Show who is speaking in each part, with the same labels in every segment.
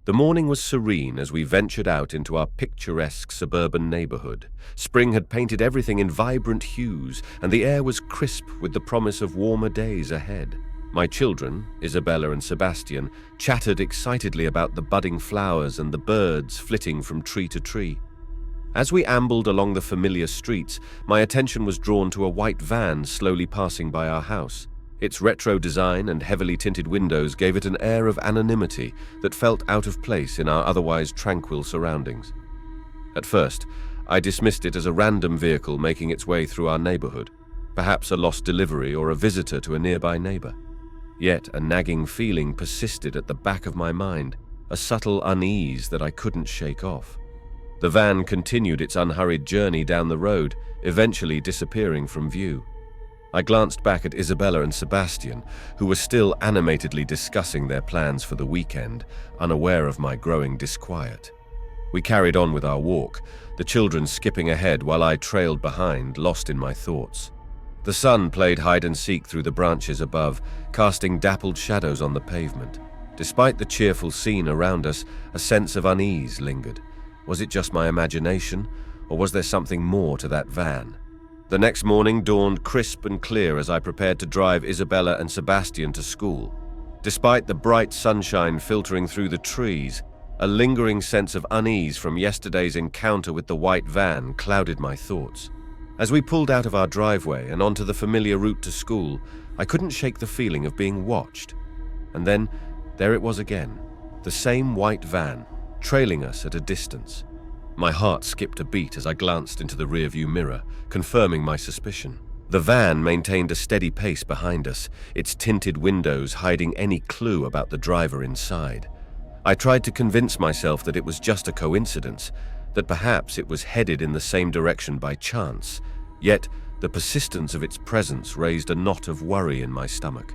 Speaker 1: The morning was serene as we ventured out into our picturesque suburban neighborhood. Spring had painted everything in vibrant hues, and the air was crisp with the promise of warmer days ahead. My children, Isabella and Sebastian, chattered excitedly about the budding flowers and the birds flitting from tree to tree. As we ambled along the familiar streets, my attention was drawn to a white van slowly passing by our house. Its retro design and heavily tinted windows gave it an air of anonymity that felt out of place in our otherwise tranquil surroundings. At first, I dismissed it as a random vehicle making its way through our neighborhood, perhaps a lost delivery or a visitor to a nearby neighbor. Yet a nagging feeling persisted at the back of my mind, a subtle unease that I couldn't shake off. The van continued its unhurried journey down the road, eventually disappearing from view. I glanced back at Isabella and Sebastian, who were still animatedly discussing their plans for the weekend, unaware of my growing disquiet. We carried on with our walk, the children skipping ahead while I trailed behind, lost in my thoughts. The sun played hide-and-seek through the branches above, casting dappled shadows on the pavement. Despite the cheerful scene around us, a sense of unease lingered. Was it just my imagination, or was there something more to that van? The next morning dawned crisp and clear as I prepared to drive Isabella and Sebastian to school. Despite the bright sunshine filtering through the trees, a lingering sense of unease from yesterday's encounter with the white van clouded my thoughts. As we pulled out of our driveway and onto the familiar route to school, I couldn't shake the feeling of being watched. And then, there it was again, the same white van, trailing us at a distance. My heart skipped a beat as I glanced into the rearview mirror, confirming my suspicion. The van maintained a steady pace behind us, its tinted windows hiding any clue about the driver inside. I tried to convince myself that it was just a coincidence, that perhaps it was headed in the same direction by chance, yet the persistence of its presence raised a knot of worry in my stomach.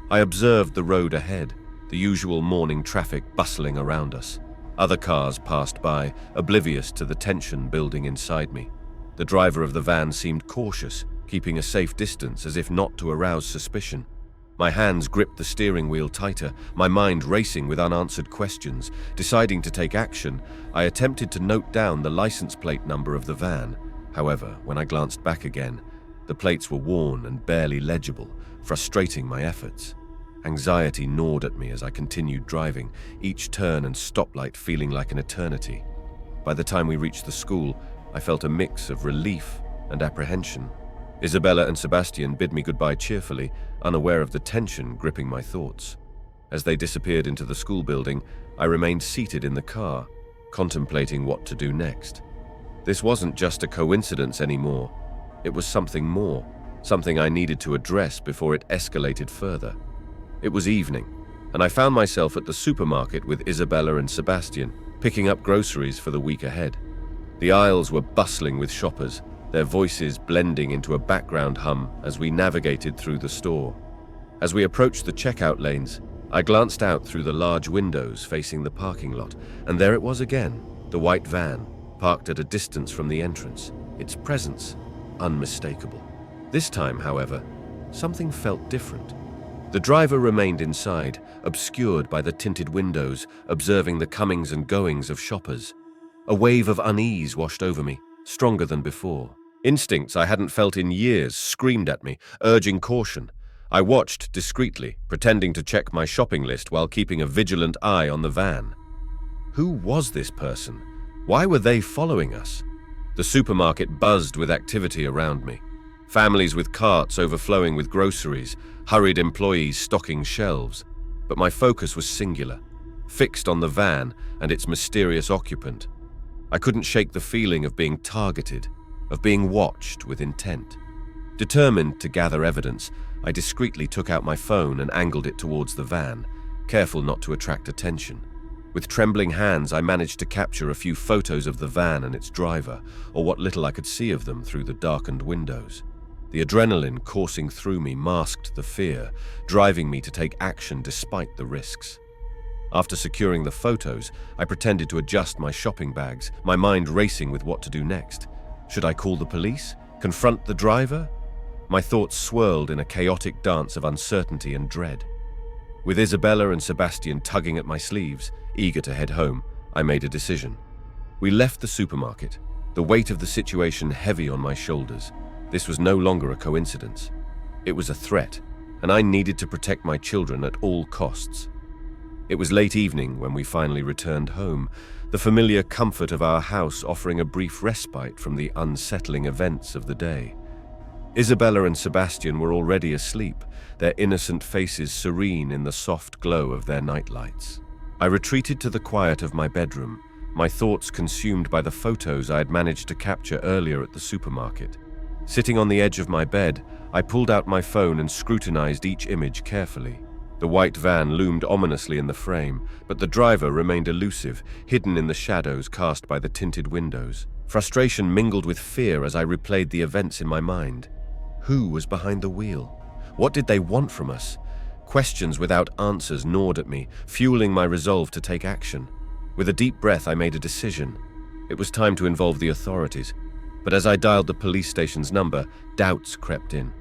Speaker 1: I observed the road ahead, the usual morning traffic bustling around us. Other cars passed by, oblivious to the tension building inside me. The driver of the van seemed cautious, keeping a safe distance as if not to arouse suspicion. My hands gripped the steering wheel tighter, my mind racing with unanswered questions. Deciding to take action, I attempted to note down the license plate number of the van. However, when I glanced back again, the plates were worn and barely legible, frustrating my efforts. Anxiety gnawed at me as I continued driving, each turn and stoplight feeling like an eternity. By the time we reached the school, I felt a mix of relief and apprehension. Isabella and Sebastian bid me goodbye cheerfully, unaware of the tension gripping my thoughts. As they disappeared into the school building, I remained seated in the car, contemplating what to do next. This wasn't just a coincidence anymore. It was something more, something I needed to address before it escalated further. It was evening, and I found myself at the supermarket with Isabella and Sebastian, picking up groceries for the week ahead. The aisles were bustling with shoppers, their voices blending into a background hum as we navigated through the store. As we approached the checkout lanes, I glanced out through the large windows facing the parking lot, and there it was again, the white van, parked at a distance from the entrance, its presence unmistakable. This time, however, something felt different. The driver remained inside, obscured by the tinted windows, observing the comings and goings of shoppers. A wave of unease washed over me, stronger than before. Instincts I hadn't felt in years screamed at me, urging caution. I watched discreetly, pretending to check my shopping list while keeping a vigilant eye on the van. Who was this person? Why were they following us? The supermarket buzzed with activity around me. Families with carts overflowing with groceries, hurried employees stocking shelves. But my focus was singular, fixed on the van and its mysterious occupant. I couldn't shake the feeling of being targeted, of being watched with intent. Determined to gather evidence, I discreetly took out my phone and angled it towards the van, careful not to attract attention. With trembling hands, I managed to capture a few photos of the van and its driver, or what little I could see of them through the darkened windows. The adrenaline coursing through me masked the fear, driving me to take action despite the risks. After securing the photos, I pretended to adjust my shopping bags, my mind racing with what to do next. Should I call the police? Confront the driver? My thoughts swirled in a chaotic dance of uncertainty and dread. With Isabella and Sebastian tugging at my sleeves, eager to head home, I made a decision. We left the supermarket, the weight of the situation heavy on my shoulders. This was no longer a coincidence. It was a threat, and I needed to protect my children at all costs. It was late evening when we finally returned home, the familiar comfort of our house offering a brief respite from the unsettling events of the day. Isabella and Sebastian were already asleep, their innocent faces serene in the soft glow of their nightlights. I retreated to the quiet of my bedroom, my thoughts consumed by the photos I had managed to capture earlier at the supermarket. Sitting on the edge of my bed, I pulled out my phone and scrutinized each image carefully. The white van loomed ominously in the frame, but the driver remained elusive, hidden in the shadows cast by the tinted windows. Frustration mingled with fear as I replayed the events in my mind. Who was behind the wheel? What did they want from us? Questions without answers gnawed at me, fueling my resolve to take action. With a deep breath, I made a decision. It was time to involve the authorities. But as I dialed the police station's number, doubts crept in.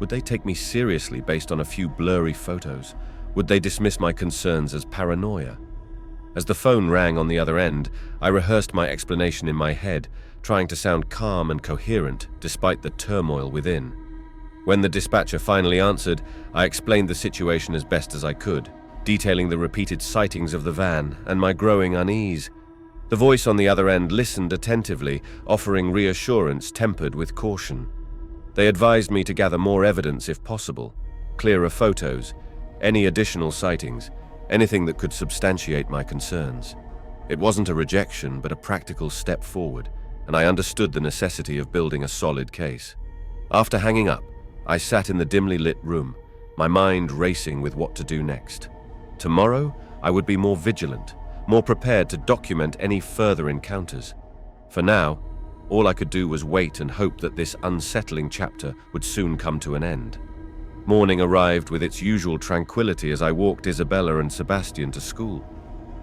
Speaker 1: Would they take me seriously based on a few blurry photos? Would they dismiss my concerns as paranoia? As the phone rang on the other end, I rehearsed my explanation in my head, trying to sound calm and coherent despite the turmoil within. When the dispatcher finally answered, I explained the situation as best as I could, detailing the repeated sightings of the van and my growing unease. The voice on the other end listened attentively, offering reassurance tempered with caution. They advised me to gather more evidence if possible, clearer photos, any additional sightings, anything that could substantiate my concerns. It wasn't a rejection, but a practical step forward, and I understood the necessity of building a solid case. After hanging up, I sat in the dimly lit room, my mind racing with what to do next. Tomorrow, I would be more vigilant, more prepared to document any further encounters. For now, all I could do was wait and hope that this unsettling chapter would soon come to an end. Morning arrived with its usual tranquility as I walked Isabella and Sebastian to school.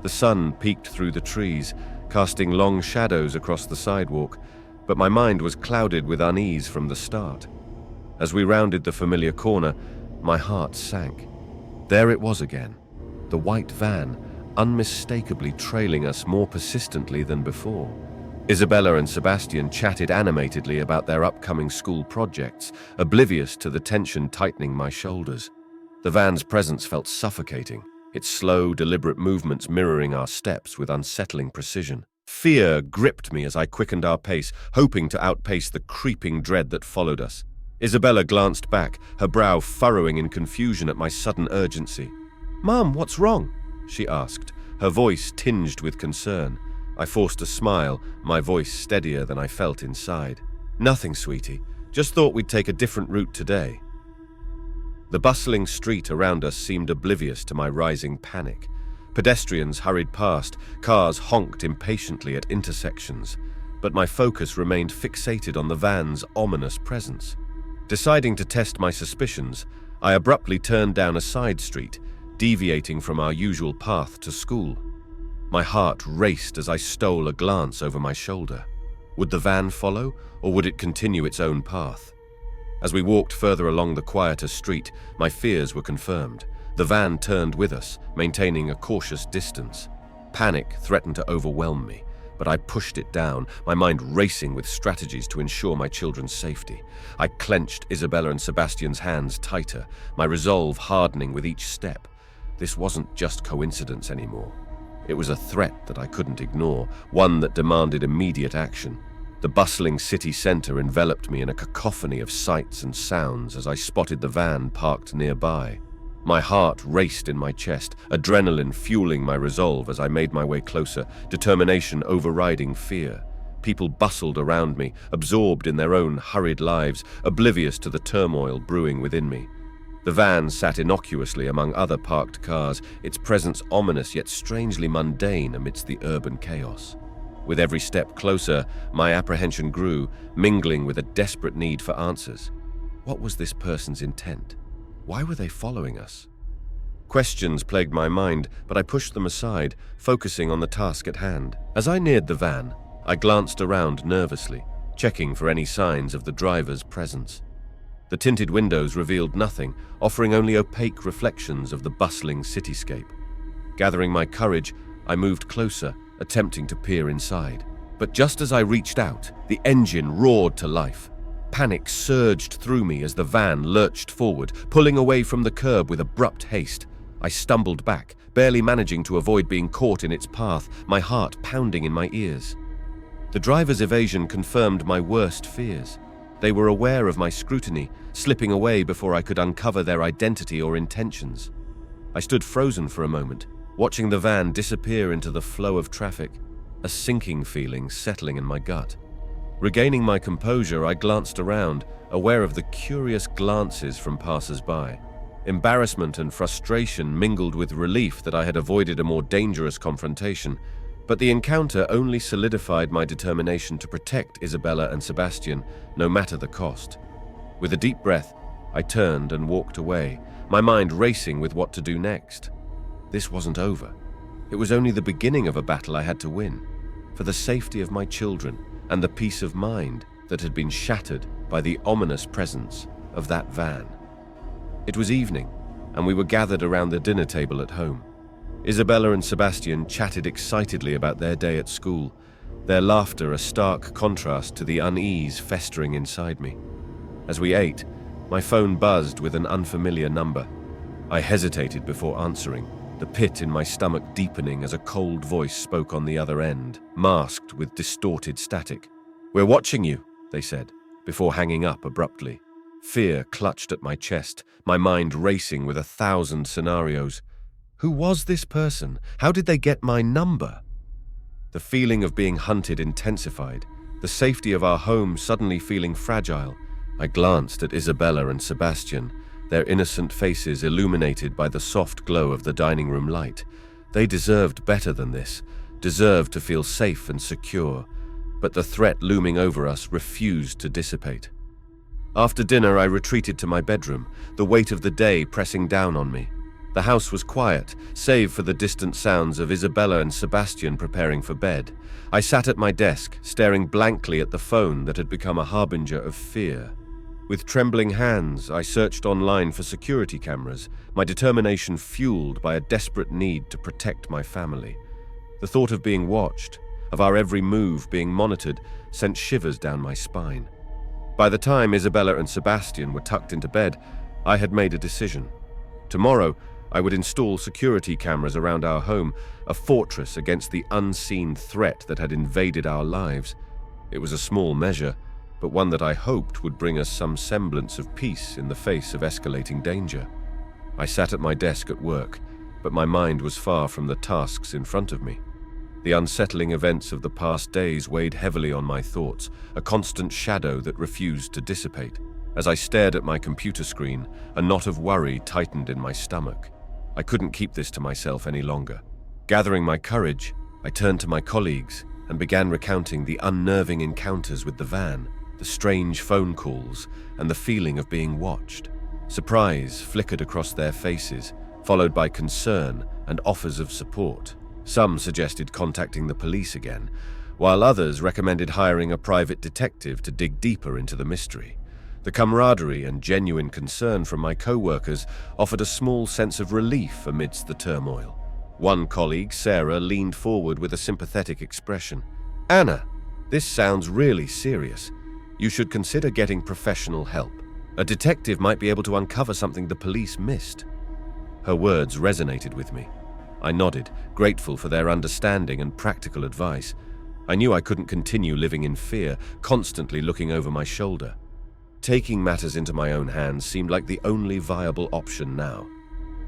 Speaker 1: The sun peeked through the trees, casting long shadows across the sidewalk, but my mind was clouded with unease from the start. As we rounded the familiar corner, my heart sank. There it was again, the white van, unmistakably trailing us more persistently than before. Isabella and Sebastian chatted animatedly about their upcoming school projects, oblivious to the tension tightening my shoulders. The van's presence felt suffocating, its slow, deliberate movements mirroring our steps with unsettling precision. Fear gripped me as I quickened our pace, hoping to outpace the creeping dread that followed us. Isabella glanced back, her brow furrowing in confusion at my sudden urgency. "Mom, what's wrong?" she asked, her voice tinged with concern. I forced a smile, my voice steadier than I felt inside. "Nothing, sweetie. Just thought we'd take a different route today." The bustling street around us seemed oblivious to my rising panic. Pedestrians hurried past, cars honked impatiently at intersections, but my focus remained fixated on the van's ominous presence. Deciding to test my suspicions, I abruptly turned down a side street, deviating from our usual path to school. My heart raced as I stole a glance over my shoulder. Would the van follow, or would it continue its own path? As we walked further along the quieter street, my fears were confirmed. The van turned with us, maintaining a cautious distance. Panic threatened to overwhelm me, but I pushed it down, my mind racing with strategies to ensure my children's safety. I clenched Isabella and Sebastian's hands tighter, my resolve hardening with each step. This wasn't just coincidence anymore. It was a threat that I couldn't ignore, one that demanded immediate action. The bustling city center enveloped me in a cacophony of sights and sounds as I spotted the van parked nearby. My heart raced in my chest, adrenaline fueling my resolve as I made my way closer, determination overriding fear. People bustled around me, absorbed in their own hurried lives, oblivious to the turmoil brewing within me. The van sat innocuously among other parked cars, its presence ominous yet strangely mundane amidst the urban chaos. With every step closer, my apprehension grew, mingling with a desperate need for answers. What was this person's intent? Why were they following us? Questions plagued my mind, but I pushed them aside, focusing on the task at hand. As I neared the van, I glanced around nervously, checking for any signs of the driver's presence. The tinted windows revealed nothing, offering only opaque reflections of the bustling cityscape. Gathering my courage, I moved closer, attempting to peer inside. But just as I reached out, the engine roared to life. Panic surged through me as the van lurched forward, pulling away from the curb with abrupt haste. I stumbled back, barely managing to avoid being caught in its path, my heart pounding in my ears. The driver's evasion confirmed my worst fears. They were aware of my scrutiny, slipping away before I could uncover their identity or intentions. I stood frozen for a moment, watching the van disappear into the flow of traffic, a sinking feeling settling in my gut. Regaining my composure, I glanced around, aware of the curious glances from passers-by. Embarrassment and frustration mingled with relief that I had avoided a more dangerous confrontation, but the encounter only solidified my determination to protect Isabella and Sebastian, no matter the cost. With a deep breath, I turned and walked away, my mind racing with what to do next. This wasn't over. It was only the beginning of a battle I had to win, for the safety of my children and the peace of mind that had been shattered by the ominous presence of that van. It was evening, and we were gathered around the dinner table at home. Isabella and Sebastian chatted excitedly about their day at school, their laughter a stark contrast to the unease festering inside me. As we ate, my phone buzzed with an unfamiliar number. I hesitated before answering, the pit in my stomach deepening as a cold voice spoke on the other end, masked with distorted static. "We're watching you," they said, before hanging up abruptly. Fear clutched at my chest, my mind racing with 1,000 scenarios. Who was this person? How did they get my number? The feeling of being hunted intensified, the safety of our home suddenly feeling fragile. I glanced at Isabella and Sebastian, their innocent faces illuminated by the soft glow of the dining room light. They deserved better than this, deserved to feel safe and secure, but the threat looming over us refused to dissipate. After dinner, I retreated to my bedroom, the weight of the day pressing down on me. The house was quiet, save for the distant sounds of Isabella and Sebastian preparing for bed. I sat at my desk, staring blankly at the phone that had become a harbinger of fear. With trembling hands, I searched online for security cameras, my determination fueled by a desperate need to protect my family. The thought of being watched, of our every move being monitored, sent shivers down my spine. By the time Isabella and Sebastian were tucked into bed, I had made a decision. Tomorrow, I would install security cameras around our home, a fortress against the unseen threat that had invaded our lives. It was a small measure, but one that I hoped would bring us some semblance of peace in the face of escalating danger. I sat at my desk at work, but my mind was far from the tasks in front of me. The unsettling events of the past days weighed heavily on my thoughts, a constant shadow that refused to dissipate. As I stared at my computer screen, a knot of worry tightened in my stomach. I couldn't keep this to myself any longer. Gathering my courage, I turned to my colleagues and began recounting the unnerving encounters with the van, the strange phone calls, and the feeling of being watched. Surprise flickered across their faces, followed by concern and offers of support. Some suggested contacting the police again, while others recommended hiring a private detective to dig deeper into the mystery. The camaraderie and genuine concern from my co-workers offered a small sense of relief amidst the turmoil. One colleague, Sarah, leaned forward with a sympathetic expression. "Anna, this sounds really serious. You should consider getting professional help. A detective might be able to uncover something the police missed." Her words resonated with me. I nodded, grateful for their understanding and practical advice. I knew I couldn't continue living in fear, constantly looking over my shoulder. Taking matters into my own hands seemed like the only viable option now.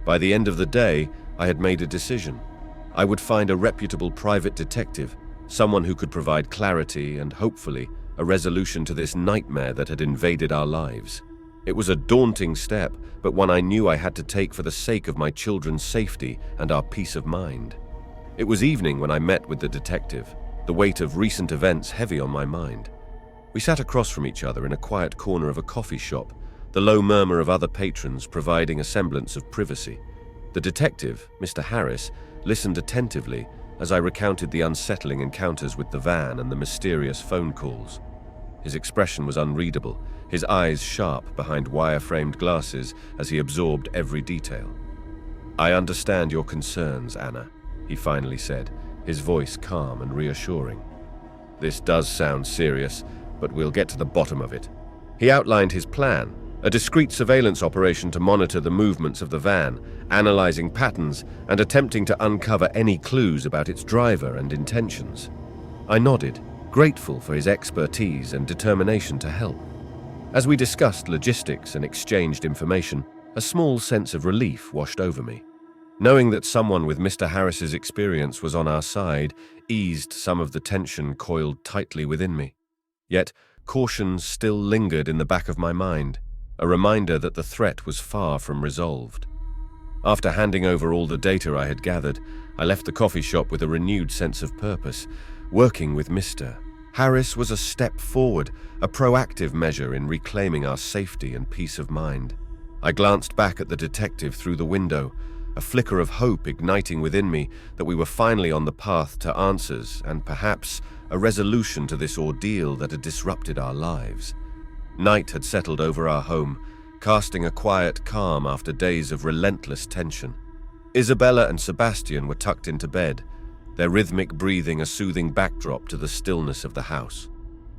Speaker 1: By the end of the day, I had made a decision. I would find a reputable private detective, someone who could provide clarity and, hopefully, a resolution to this nightmare that had invaded our lives. It was a daunting step, but one I knew I had to take for the sake of my children's safety and our peace of mind. It was evening when I met with the detective, the weight of recent events heavy on my mind. We sat across from each other in a quiet corner of a coffee shop, the low murmur of other patrons providing a semblance of privacy. The detective, Mr. Harris, listened attentively as I recounted the unsettling encounters with the van and the mysterious phone calls. His expression was unreadable, his eyes sharp behind wire-framed glasses as he absorbed every detail. "I understand your concerns, Anna," he finally said, his voice calm and reassuring. "This does sound serious, but we'll get to the bottom of it." He outlined his plan, a discreet surveillance operation to monitor the movements of the van, analyzing patterns and attempting to uncover any clues about its driver and intentions. I nodded, grateful for his expertise and determination to help. As we discussed logistics and exchanged information, a small sense of relief washed over me. Knowing that someone with Mr. Harris's experience was on our side eased some of the tension coiled tightly within me. Yet, caution still lingered in the back of my mind, a reminder that the threat was far from resolved. After handing over all the data I had gathered, I left the coffee shop with a renewed sense of purpose. Working with Mr. Harris was a step forward, a proactive measure in reclaiming our safety and peace of mind. I glanced back at the detective through the window, a flicker of hope igniting within me that we were finally on the path to answers and perhaps a resolution to this ordeal that had disrupted our lives. Night had settled over our home, casting a quiet calm after days of relentless tension. Isabella and Sebastian were tucked into bed, their rhythmic breathing a soothing backdrop to the stillness of the house.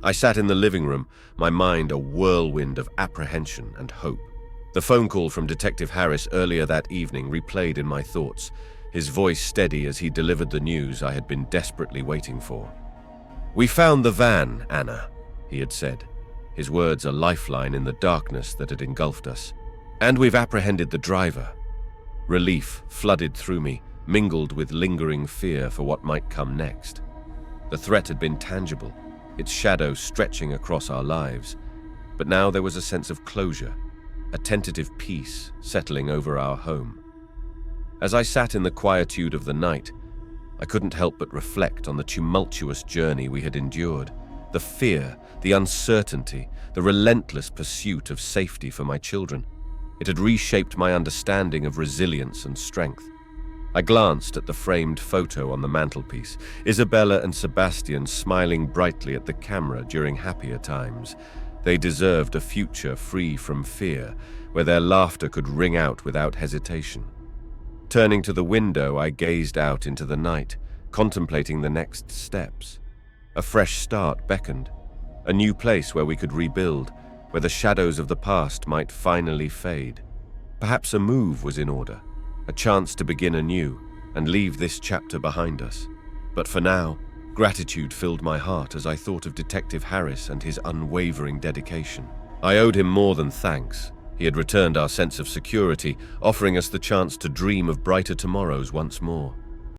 Speaker 1: I sat in the living room, my mind a whirlwind of apprehension and hope. The phone call from Detective Harris earlier that evening replayed in my thoughts, his voice steady as he delivered the news I had been desperately waiting for. "We found the van, Anna," he had said, his words a lifeline in the darkness that had engulfed us. "And we've apprehended the driver." Relief flooded through me, mingled with lingering fear for what might come next. The threat had been tangible, its shadow stretching across our lives, but now there was a sense of closure, a tentative peace settling over our home. As I sat in the quietude of the night, I couldn't help but reflect on the tumultuous journey we had endured, the fear, the uncertainty, the relentless pursuit of safety for my children. It had reshaped my understanding of resilience and strength. I glanced at the framed photo on the mantelpiece, Isabella and Sebastian smiling brightly at the camera during happier times. They deserved a future free from fear, where their laughter could ring out without hesitation. Turning to the window, I gazed out into the night, contemplating the next steps. A fresh start beckoned, a new place where we could rebuild, where the shadows of the past might finally fade. Perhaps a move was in order, a chance to begin anew and leave this chapter behind us. But for now, gratitude filled my heart as I thought of Detective Harris and his unwavering dedication. I owed him more than thanks. He had returned our sense of security, offering us the chance to dream of brighter tomorrows once more.